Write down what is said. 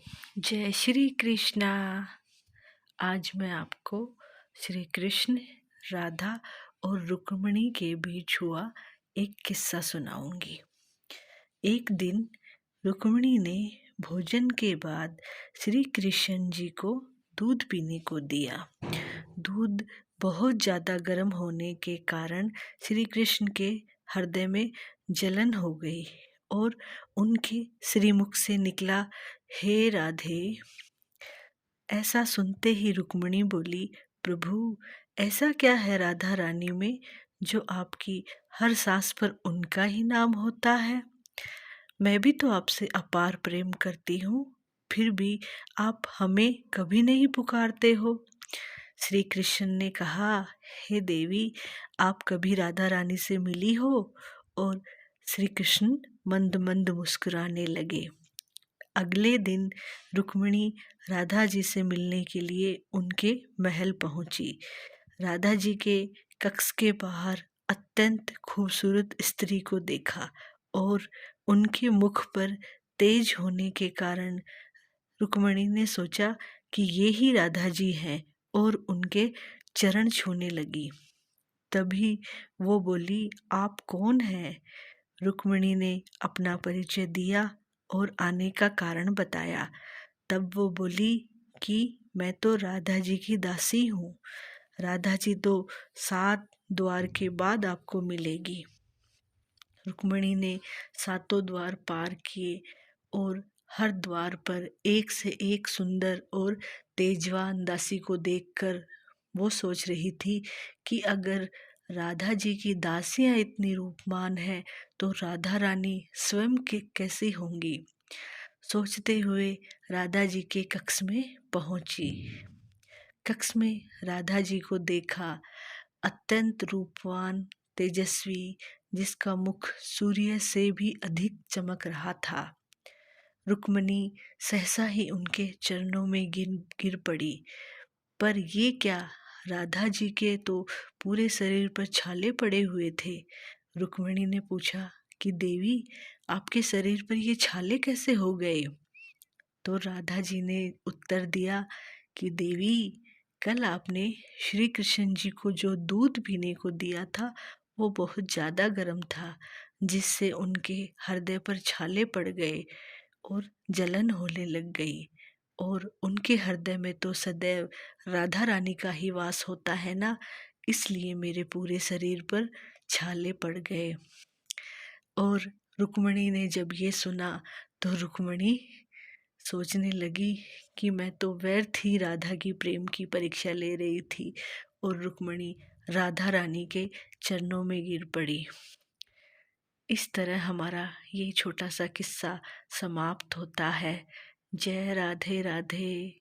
जय श्री कृष्णा। आज मैं आपको श्री कृष्ण, राधा और रुक्मिणी के बीच हुआ एक किस्सा सुनाऊंगी। एक दिन रुक्मिणी ने भोजन के बाद श्री कृष्ण जी को दूध पीने को दिया। दूध बहुत ज़्यादा गर्म होने के कारण श्री कृष्ण के हृदय में जलन हो गई और उनके श्रीमुख से निकला, हे राधे। ऐसा सुनते ही रुक्मिणी बोली, प्रभु ऐसा क्या है राधा रानी में जो आपकी हर सांस पर उनका ही नाम होता है? मैं भी तो आपसे अपार प्रेम करती हूँ, फिर भी आप हमें कभी नहीं पुकारते हो। श्री कृष्ण ने कहा, हे देवी, आप कभी राधा रानी से मिली हो? और श्री कृष्ण मंद मंद मुस्कुराने लगे। अगले दिन रुक्मिणी राधा जी से मिलने के लिए उनके महल पहुंची। राधा जी के कक्ष के बाहर अत्यंत खूबसूरत स्त्री को देखा और उनके मुख पर तेज होने के कारण रुक्मिणी ने सोचा कि ये ही राधा जी हैं और उनके चरण छूने लगी। तभी वो बोली, आप कौन हैं? रुक्मिणी ने अपना परिचय दिया और आने का कारण बताया। तब वो बोली कि मैं तो राधा जी की दासी हूँ। राधा जी तो 7 द्वार के बाद आपको मिलेगी। रुक्मिणी ने 7 द्वार पार किए और हर द्वार पर एक से एक सुंदर और तेजवान दासी को देखकर वो सोच रही थी कि अगर राधा जी की दासियां इतनी रूपवान हैं तो राधा रानी स्वयं के कैसी होंगी। सोचते हुए राधा जी के कक्ष में पहुंची। कक्ष में राधा जी को देखा, अत्यंत रूपवान, तेजस्वी, जिसका मुख सूर्य से भी अधिक चमक रहा था। रुक्मिणी सहसा ही उनके चरणों में गिर पड़ी। पर ये क्या, राधा जी के तो पूरे शरीर पर छाले पड़े हुए थे। रुक्मिणी ने पूछा कि देवी, आपके शरीर पर ये छाले कैसे हो गए? तो राधा जी ने उत्तर दिया कि देवी, कल आपने श्री कृष्ण जी को जो दूध पीने को दिया था वो बहुत ज़्यादा गर्म था, जिससे उनके हृदय पर छाले पड़ गए और जलन होने लग गई। और उनके हृदय में तो सदैव राधा रानी का ही वास होता है ना, इसलिए मेरे पूरे शरीर पर छाले पड़ गए। और रुक्मिणी ने जब ये सुना तो रुक्मिणी सोचने लगी कि मैं तो व्यर्थ ही राधा की प्रेम की परीक्षा ले रही थी। और रुक्मिणी राधा रानी के चरणों में गिर पड़ी। इस तरह हमारा ये छोटा सा किस्सा समाप्त होता है। जय राधे राधे।